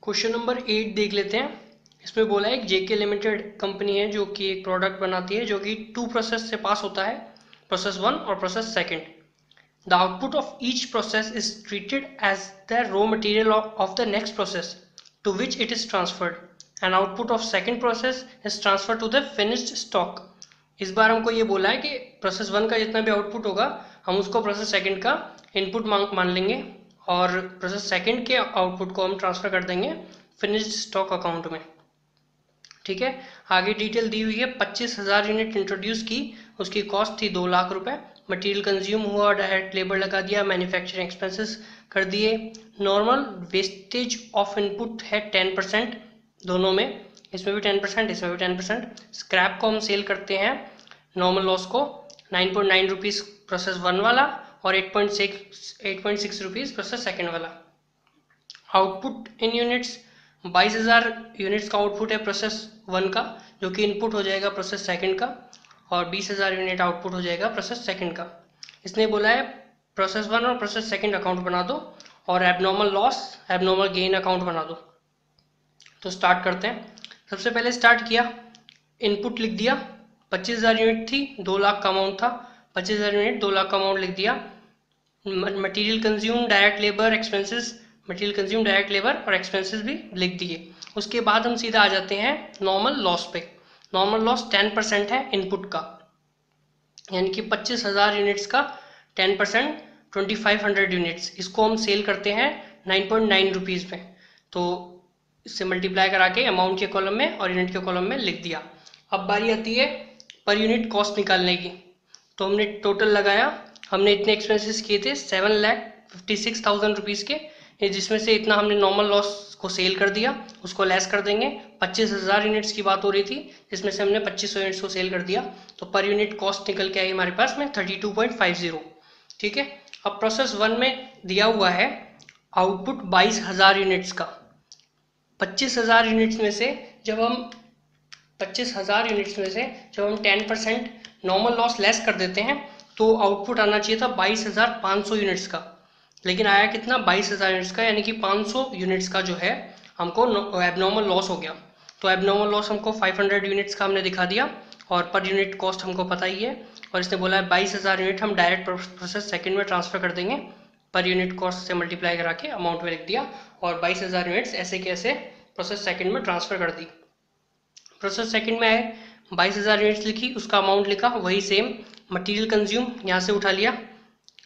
Question number 8 देख लेते हैं। इसमें बोला है जेके लिमिटेड कंपनी है जो कि एक प्रोडक्ट बनाती है जो कि 2 प्रोसेस से पास होता है, प्रोसेस 1 और process 2। The output of each process is treated as the raw material of the next process to which it is transferred and output of second process is transfer to the finished stock. इस बार हमको ये बोला है कि process 1 का जितना भी आउटपुट होगा हम उसको प्रोसेस 2 का इनपुट मान लेंगे और प्रोसेस 2 के आउटपुट को हम ट्रांसफर कर देंगे फिनिश्ड स्टॉक अकाउंट में। ठीक है, आगे डिटेल दी हुई है। 25,000 यूनिट इंट्रोड्यूस की, उसकी कॉस्ट थी 2 लाख रुपए। मटेरियल कंज्यूम हुआ, डायरेक्ट लेबर लगा दिया, मैन्युफैक्चरिंग एक्सपेंसेस कर दिए। नॉर्मल वेस्टेज ऑफ इनपुट है 10% दोनों में, इसमें भी 10%, इसमें भी 10%। स्क्रैप को हम सेल करते हैं, नॉर्मल लॉस को 9.9 रुपीज़ प्रोसेस 1 वाला और 8.6 रुपीज़ प्रोसेस 2 वाला। आउटपुट इन यूनिट्स 22,000 यूनिट्स का आउटपुट है प्रोसेस 1 का, जो कि इनपुट हो जाएगा प्रोसेस 2 का, और 20,000 यूनिट आउटपुट हो जाएगा प्रोसेस 2 का। इसने बोला है प्रोसेस 1 और प्रोसेस 2 अकाउंट बना दो और abnormal loss abnormal gain account बना दो। तो स्टार्ट करते हैं। सबसे पहले स्टार्ट किया, इनपुट लिख दिया, 25,000 यूनिट थी, 2 लाख का अमाउंट था। 25,000 यूनिट 2 लाख का अमाउंट लिख दिया। Material consume, direct labour, expenses, material consume, direct labour और एक्सपेंसेस भी लिख दिए। उसके बाद हम सीधा आ जाते हैं नॉर्मल लॉस पे। नॉर्मल लॉस 10% है इनपुट का, यानी कि 25,000 यूनिट्स का 10% 2500 यूनिट्स, इसको हम सेल करते हैं 9.9 रुपीज़ में। तो इससे मल्टीप्लाई करा के अमाउंट के कॉलम में और यूनिट के कॉलम में लिख दिया। अब बारी आती है पर यूनिट कॉस्ट निकालने की। तो हमने टोटल लगाया, हमने इतने एक्सपेंसेस किए थे 7,56,000 रुपीज़ के, जिसमें से इतना हमने नॉर्मल लॉस को सेल कर दिया, उसको लेस कर देंगे। 25,000 यूनिट्स की बात हो रही थी, जिसमें से हमने 2500 यूनिट्स को सेल कर दिया, तो पर यूनिट कॉस्ट निकल के आई हमारे पास में 32.50। ठीक है, अब प्रोसेस 1 में दिया हुआ है आउटपुट 22,000 यूनिट्स का। 25,000 यूनिट्स में से जब हम 10% नॉर्मल लॉस लेस कर देते हैं तो आउटपुट आना चाहिए था 22,500 यूनिट्स का, लेकिन आया कितना 22,000 यूनिट्स का, यानी कि 500 यूनिट्स का जो है हमको एबनॉर्मल लॉस हो गया। तो एबनॉर्मल लॉस हमको 500 यूनिट्स का हमने दिखा दिया और पर यूनिट कॉस्ट हमको पता ही है, और इसने बोला है 22,000 यूनिट हम डायरेक्ट प्रोसेस 2 में ट्रांसफर कर देंगे, पर यूनिट कॉस्ट से मल्टीप्लाई करा के अमाउंट में लिख दिया और 22,000 यूनिट्स ऐसे के ऐसे प्रोसेस 2 में ट्रांसफर कर दी। प्रोसेस 2 में आए 22,000 यूनिट्स लिखी, उसका अमाउंट लिखा, वही सेम। मटीरियल कंज्यूम यहाँ से उठा लिया,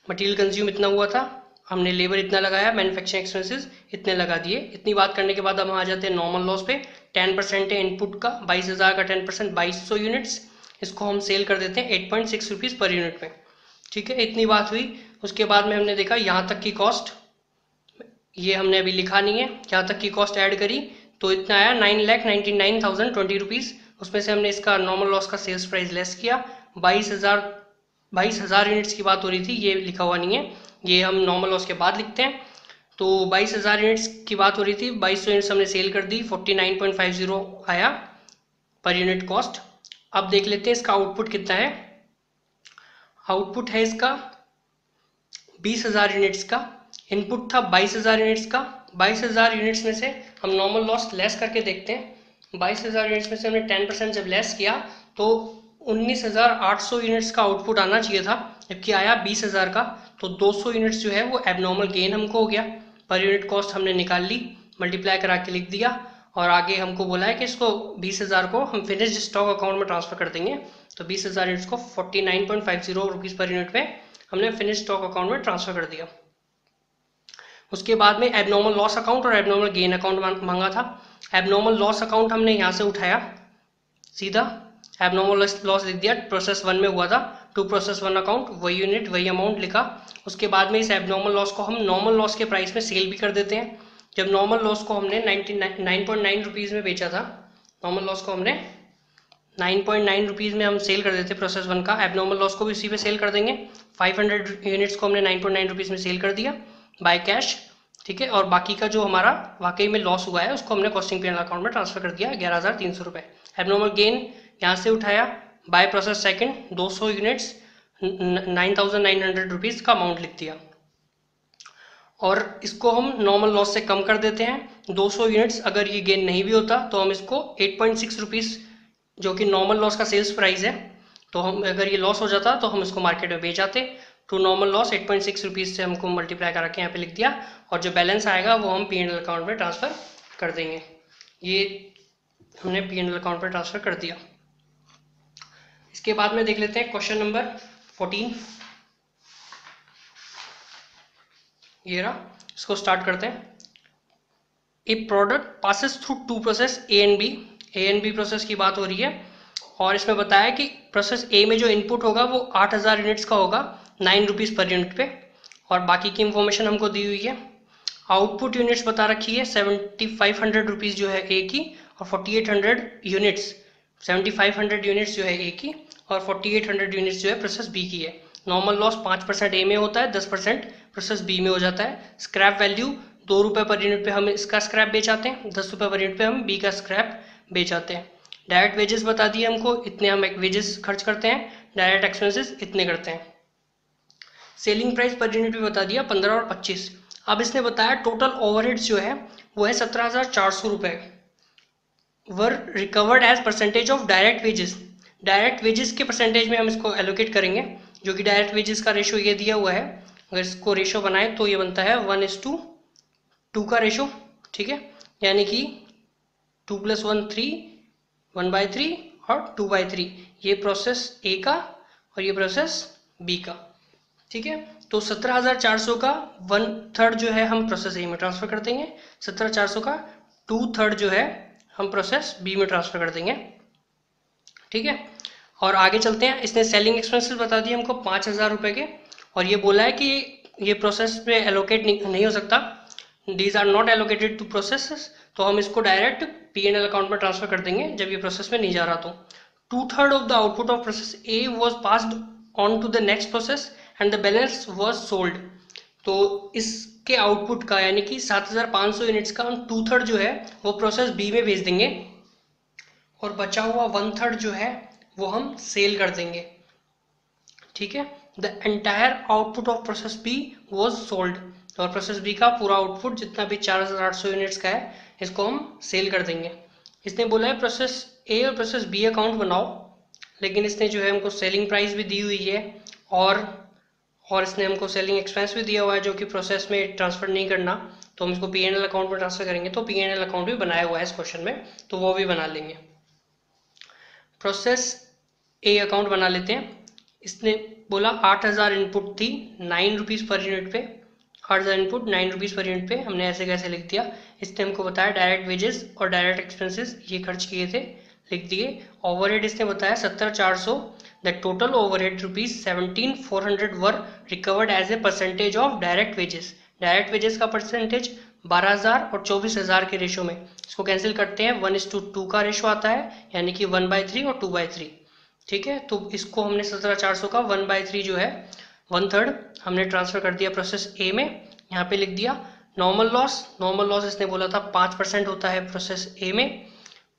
मटीरियल कंज्यूम इतना हुआ था, हमने लेबर इतना लगाया, मैन्युफैक्चरिंग एक्सपेंसेस इतने लगा दिए। इतनी बात करने के बाद हम आ जाते हैं नॉर्मल लॉस पे। 10% है इनपुट का, 22,000 का 10% 2200 यूनिट्स, इसको हम सेल कर देते हैं 8.6 रुपीज़ पर यूनिट में। ठीक है, इतनी बात हुई। उसके बाद में हमने देखा यहाँ तक की कॉस्ट, ये हमने अभी लिखा नहीं है, यहाँ तक की कॉस्ट ऐड करी तो इतना आया 9,99,020 रुपीज़। उसमें से हमने इसका नॉर्मल लॉस का सेल्स प्राइस लेस किया। 22,000 यूनिट्स की बात हो रही थी, ये लिखा हुआ नहीं है, ये हम नॉर्मल लॉस के बाद लिखते हैं। तो 22,000 यूनिट्स की बात हो रही थी, 2200 यूनिट्स हमने सेल कर दी, 49.50 आया पर यूनिट कॉस्ट। अब देख लेते हैं इसका आउटपुट कितना है। आउटपुट है इसका 20,000 यूनिट्स का, इनपुट था 22,000 यूनिट्स का। 22,000 यूनिट्स में से हम नॉर्मल लॉस लेस करके देखते हैं। 22,000 यूनिट्स में से हमने 10% जब लेस किया तो 19,800 यूनिट्स का आउटपुट आना चाहिए था, जबकि आया 20,000 का। तो 200 यूनिट्स जो है वो एबनॉर्मल गेन हमको हो गया। पर यूनिट कॉस्ट हमने निकाल ली, मल्टीप्लाई करा के लिख दिया, और आगे हमको बोला है कि इसको 20,000 को हम फिनिश्ड स्टॉक अकाउंट में ट्रांसफर कर देंगे। तो 20,000 यूनिट्स को 49.50 रुपीज़ पर यूनिट में हमने फिनिश्ड स्टॉक अकाउंट में ट्रांसफर कर दिया। उसके बाद में एबनॉर्मल लॉस अकाउंट और एबनॉर्मल गेन अकाउंट मांगा था। एबनॉर्मल लॉस अकाउंट हमने यहाँ से उठाया, सीधा एबनॉर्मल लॉस लिख दिया, प्रोसेस 1 में हुआ था, टू प्रोसेस 1 अकाउंट, वही यूनिट वही अमाउंट लिखा। उसके बाद में इस एबनॉर्मल लॉस को हम नॉर्मल लॉस के प्राइस में सेल भी कर देते हैं। जब नॉर्मल लॉस को हमने 9.9 रुपीज़ में बेचा था, नॉर्मल लॉस को हमने 9.9 रुपीज़ में हम सेल कर देते प्रोसेस 1 का, एबनॉर्मल लॉस को भी उसी पे सेल कर देंगे। 500 यूनिट्स को हमने 9.9 रुपीज़ में सेल कर दिया बाय कैश। ठीक है, और बाकी का जो हमारा वाकई में लॉस हुआ है उसको हमने कॉस्टिंग पीएनएल अकाउंट में ट्रांसफर कर दिया 11,300 रुपये। एबनॉर्मल गेन यहाँ से उठाया, बाय प्रोसेस 2 200 यूनिट्स 9,900 रुपीज़ का अमाउंट लिख दिया। और इसको हम नॉर्मल लॉस से कम कर देते हैं 200 यूनिट्स। अगर ये गेन नहीं भी होता तो हम इसको 8.6 रुपीज़ जो कि नॉर्मल लॉस का सेल्स प्राइस है, तो हम अगर ये लॉस हो जाता तो हम इसको मार्केट में बेच आते। टू नॉर्मल लॉस 8.6 रुपीज़ से हमको मल्टीप्लाई करा के यहाँ पे लिख दिया, और जो बैलेंस आएगा वो हम P&L अकाउंट में ट्रांसफ़र कर देंगे। ये हमने P&L अकाउंट में ट्रांसफ़र कर दिया। इसके बाद में देख लेते हैं क्वेश्चन नंबर 14। ये रहा, इसको स्टार्ट करते हैं। A product passes through two process A and B process की बात हो रही है, और इसमें बताया कि प्रोसेस ए में जो इनपुट होगा वो 8000 यूनिट्स का होगा 9 रुपीज़ पर यूनिट पे, और बाकी की इंफॉर्मेशन हमको दी हुई है। आउटपुट यूनिट्स बता रखी है 7500 रुपीज़ जो है ए की, और 4800 यूनिट्स 7500 यूनिट्स जो है ए की, और 4800 यूनिट्स जो है प्रोसेस बी की है। नॉर्मल लॉस 5% ए में होता है, 10% प्रोसेस बी में हो जाता है। स्क्रैप वैल्यू 2 रुपये पर यूनिट पे हम इसका स्क्रैप बेच आते हैं, 10 रुपये पर यूनिट पे हम बी का स्क्रैप बेच आते हैं। डायरेक्ट वेजेस बता दिए हमको, इतने हम वेजेस खर्च करते हैं, डायरेक्ट एक्सपेंसेस इतने करते हैं। सेलिंग प्राइस पर यूनिट भी बता दिया 15 और 25। अब इसने बताया टोटल ओवरहेड्स जो है वो है 17,400 रुपये, were recovered as percentage of direct wages. Direct wages के परसेंटेज में हम इसको एलोकेट करेंगे, जो कि डायरेक्ट वेजेस का रेशो ये दिया हुआ है। अगर इसको रेशो बनाए तो ये बनता है 1:2 का रेशो, ठीक है, यानी कि 2 + 1 3, 1/3 और 2/3, ये प्रोसेस ए का और ये प्रोसेस बी का, ठीक है। तो 17,400 का 1/3 जो है हम प्रोसेस ए में ट्रांसफर कर देंगे, 17,400 का 2/3 जो है हम प्रोसेस बी में ट्रांसफर कर देंगे, ठीक है। और आगे चलते हैं। इसने सेलिंग एक्सपेंसेस बता दिए हमको 5,000 रुपये के, और ये बोला है कि ये प्रोसेस में एलोकेट नहीं हो सकता, these are not allocated to process, तो हम इसको डायरेक्ट P&L अकाउंट में ट्रांसफर कर देंगे जब ये प्रोसेस में नहीं जा रहा। तो 2/3 of the output of process A was passed on to the next process and the balance was sold. तो इसके आउटपुट का यानी कि 7,500 यूनिट्स का हम 2/3 जो है वो प्रोसेस बी में भेज देंगे, और बचा हुआ 1/3 जो है वो हम सेल कर देंगे, ठीक है। The entire output of process B was sold, और प्रोसेस बी का पूरा आउटपुट जितना भी 4,800 यूनिट्स का है इसको हम सेल कर देंगे। इसने बोला है प्रोसेस ए और प्रोसेस बी अकाउंट बनाओ, लेकिन इसने जो है हमको सेलिंग प्राइस भी दी हुई है, और इसने हमको सेलिंग एक्सपेंस भी दिया हुआ है जो कि प्रोसेस में ट्रांसफर नहीं करना, तो हम इसको P&L अकाउंट में ट्रांसफर करेंगे। तो P&L अकाउंट भी बनाया हुआ है इस क्वेश्चन में, तो वो भी बना लेंगे। प्रोसेस ए अकाउंट बना लेते हैं। इसने बोला 8,000 इनपुट थी 9 रुपीज़ पर यूनिट पे, 8,000 इनपुट 9 रुपीज़ पर यूनिट पे, हमने ऐसे कैसे लिख दिया। इसने हमको बताया डायरेक्ट वेजेस और डायरेक्ट एक्सपेंसेस ये खर्च किए थे, लिख दिए। ओवरहेड इसने बताया 17,400, the total overhead ₹17,400 were recovered as a percentage of direct wages. Direct wages का परसेंटेज 12,000 और 24,000 के रेशो में, इसको कैंसिल करते हैं 1:2 का रेशो आता है, यानी कि 1/3 और 2/3, ठीक है। तो इसको हमने 17,400 का 1/3 जो है 1/3 हमने ट्रांसफर कर दिया प्रोसेस ए में, यहाँ पे लिख दिया। नॉर्मल लॉस इसने बोला था 5% होता है प्रोसेस ए में,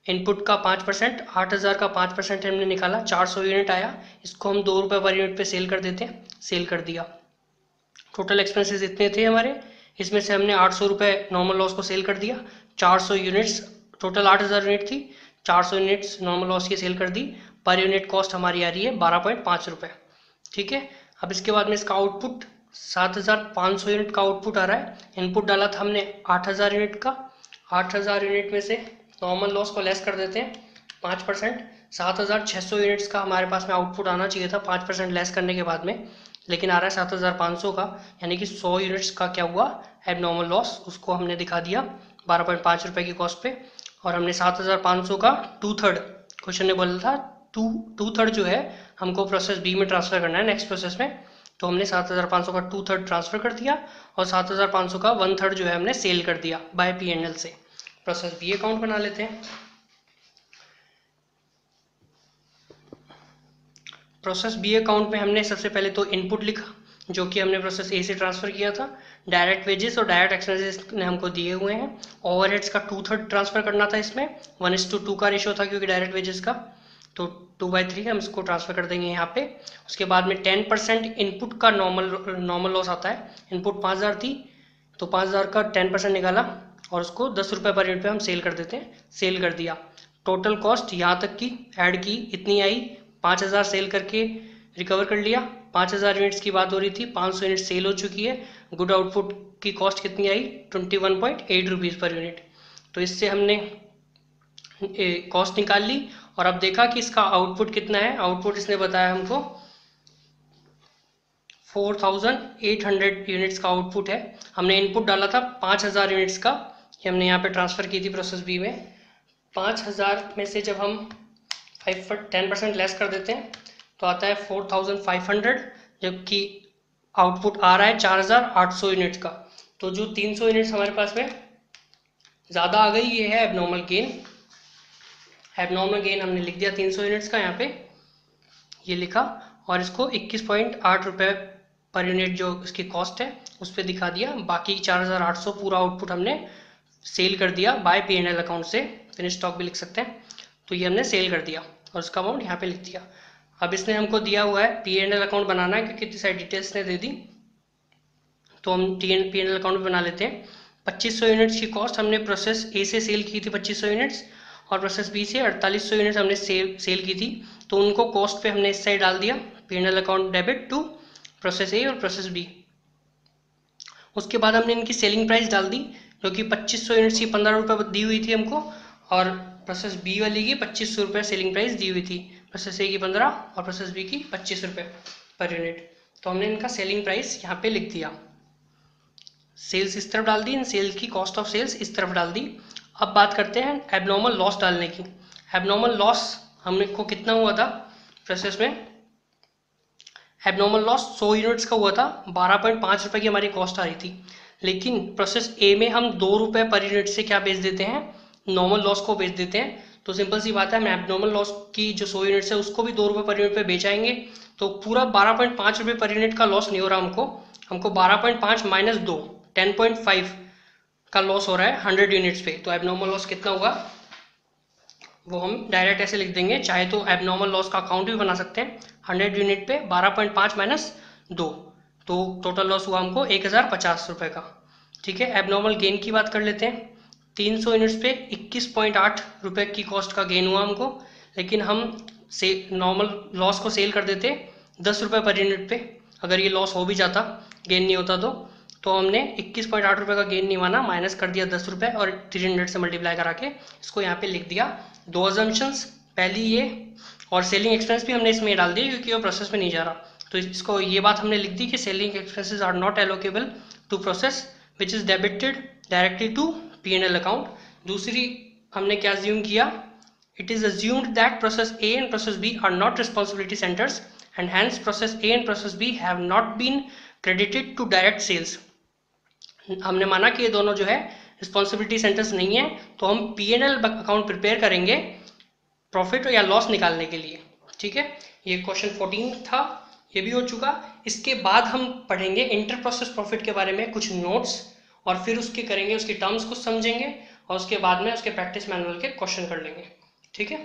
इनपुट का 5%, 8,000 का 5% हमने निकाला, 400 यूनिट आया, इसको हम 2 रुपये पर यूनिट पे सेल कर देते हैं, सेल कर दिया। टोटल एक्सपेंसेस इतने थे हमारे, इसमें से हमने 800 रुपये नॉर्मल लॉस को सेल कर दिया, 400 यूनिट्स, टोटल 8,000 यूनिट थी, 400 यूनिट्स नॉर्मल लॉस की सेल कर दी। पर यूनिट कॉस्ट हमारी आ रही है 12.5 रुपये, ठीक है। अब इसके बाद में इसका आउटपुट 7,500 यूनिट का आउटपुट आ रहा है। इनपुट डाला था हमने 8,000 यूनिट का, 8,000 यूनिट में से नॉर्मल लॉस को लेस कर देते हैं 5%, 7,600 यूनिट्स का हमारे पास में आउटपुट आना चाहिए था 5% लेस करने के बाद में, लेकिन आ रहा है 7,500 का, यानी कि 100 यूनिट्स का क्या हुआ एबनॉर्मल लॉस, उसको हमने दिखा दिया 12.5 रुपये की कॉस्ट पे। और हमने 7,500 का 2/3, क्वेश्चन ने बोला था 2/3 जो है हमको प्रोसेस बी में ट्रांसफर करना है नेक्स्ट प्रोसेस में, तो हमने 7,500 का 2/3 ट्रांसफर कर दिया, और 7,500 का 1/3 जो है हमने सेल कर दिया बाय P&L से। प्रोसेस बी अकाउंट बना लेते हैं। प्रोसेस बी अकाउंट में हमने सबसे पहले तो इनपुट लिखा जो कि हमने प्रोसेस ए से ट्रांसफर किया था, डायरेक्ट वेजेस और डायरेक्ट एक्सपेंसेस ने हमको दिए हुए हैं, ओवरहेड्स का 2/3 ट्रांसफर करना था, इसमें 1:2 का रेशो था क्योंकि डायरेक्ट वेजेस का, तो 2/3 हम इसको ट्रांसफर कर देंगे यहाँ पे। उसके बाद में 10% इनपुट का नॉर्मल लॉस आता है। इनपुट 5,000 थी, तो 5,000 का 10% निकाला और उसको 10 रुपये पर यूनिट पे हम सेल कर देते हैं, सेल कर दिया। टोटल कॉस्ट यहाँ तक की ऐड की इतनी आई, 5,000 सेल करके रिकवर कर लिया। 5,000 यूनिट्स की बात हो रही थी, 500 यूनिट सेल हो चुकी है। गुड आउटपुट की कॉस्ट कितनी आई, 21.8 रुपीज़ पर यूनिट। तो इससे हमने कॉस्ट निकाल ली और अब देखा कि इसका आउटपुट कितना है। आउटपुट इसने बताया हमको 4,800 यूनिट्स का आउटपुट है। हमने इनपुट डाला था 5,000 यूनिट्स का, ये हमने यहाँ पे ट्रांसफ़र की थी प्रोसेस बी में। 5,000 में से जब हम 10% लेस कर देते हैं तो आता है 4,500, जबकि आउटपुट आ रहा है 4,800 यूनिट्स का। तो जो 300 यूनिट्स हमारे पास में ज़्यादा आ गई, ये है एबनॉर्मल गेन। एबनॉर्मल गेन हमने लिख दिया 300 यूनिट्स का, यहाँ पे ये लिखा, और इसको 21.8 रुपये पर यूनिट जो इसकी कॉस्ट है उस पर दिखा दिया। बाकी 4,800 पूरा आउटपुट हमने सेल कर दिया बाय P&L अकाउंट से, फिनिश स्टॉक भी लिख सकते हैं। तो ये हमने सेल कर दिया और उसका अमाउंट यहाँ पे लिख दिया। अब इसने हमको दिया हुआ है P&L अकाउंट बनाना है, क्योंकि इतनी सारी डिटेल्स ने दे दी, तो हम P&L अकाउंट बना लेते हैं। 2500 यूनिट्स की कॉस्ट हमने प्रोसेस ए से सेल की थी 2500 यूनिट्स, और प्रोसेस बी से 4800 यूनिट्स हमने सेल की थी। तो उनको कॉस्ट पे हमने इस साइड डाल दिया, P&L account debit to process A और प्रोसेस बी। उसके बाद हमने इनकी सेलिंग प्राइस डाल दी, जो कि 2500 यूनिट्स की 15 रुपये दी हुई थी हमको, और प्रोसेस बी वाली की 2500 रुपये सेलिंग प्राइस दी हुई थी। प्रोसेस ए की 15 और प्रोसेस बी की 25 रुपये पर यूनिट। तो हमने इनका सेलिंग प्राइस यहाँ पे लिख दिया। सेल्स इस तरफ डाल दी, सेल की कॉस्ट ऑफ सेल्स इस तरफ डाल दी। अब बात करते हैं एबनॉर्मल लॉस डालने की। एबनॉर्मल लॉस हमने को कितना हुआ था प्रोसेस में, एबनॉर्मल लॉस 100 यूनिट्स का हुआ था, 12.5 रुपये की हमारी कॉस्ट आ रही थी। लेकिन प्रोसेस ए में हम 2 रुपये पर यूनिट से क्या बेच देते हैं, नॉर्मल लॉस को बेच देते हैं। तो सिंपल सी बात है, हम एबनॉर्मल लॉस की जो 100 यूनिट्स है उसको भी 2 रुपये पर यूनिट पे बेचाएंगे। तो पूरा 12.5 रुपये पर यूनिट का लॉस नहीं हो रहा हमको 12.5 माइनस 2 10.5 का लॉस हो रहा है 100 यूनिट्स पे। तो एबनॉर्मल लॉस कितना होगा वो हम डायरेक्ट ऐसे लिख देंगे, चाहे तो एबनॉर्मल लॉस का अकाउंट भी बना सकते हैं। 100 यूनिट पे 12.5 माइनस 2, तो टोटल लॉस हुआ हमको 1,050 रुपये का। ठीक है, एबनॉर्मल गेन की बात कर लेते हैं। 300 यूनिट्स पे 21.8 रुपये की कॉस्ट का गेन हुआ हमको, लेकिन हम से नॉर्मल लॉस को सेल कर देते 10 रुपये पर यूनिट पे। अगर ये लॉस हो भी जाता, गेन नहीं होता, तो हमने 21.8 रुपये का गेन नहीं माना, माइनस कर दिया 10 रुपये और 300 से मल्टीप्लाई करा के इसको यहाँ पे लिख दिया। 2 अजम्पशंस, पहली ये, और सेलिंग एक्सपेंस भी हमने इसमें डाल दिए क्योंकि वो प्रोसेस में नहीं जा रहा। तो इसको ये बात हमने लिख दी कि selling expenses are not allocable to process which is debited directly to P&L account. दूसरी हमने क्या अज्यूम किया, it is assumed that process A and process B are not responsibility centres and hence process A and process B have not been credited to direct sales. हमने माना कि ये दोनों जो है रिस्पॉन्सिबिलिटी सेंटर्स नहीं है, तो हम P&L अकाउंट प्रिपेयर करेंगे प्रॉफिट या लॉस निकालने के लिए। ठीक है, ये क्वेश्चन 14 था, ये भी हो चुका। इसके बाद हम पढ़ेंगे इंटर प्रोसेस प्रॉफिट के बारे में कुछ नोट्स, और फिर उसके करेंगे, उसके टर्म्स कुछ समझेंगे, और उसके बाद में उसके प्रैक्टिस मैनुअल के क्वेश्चन कर लेंगे। ठीक है।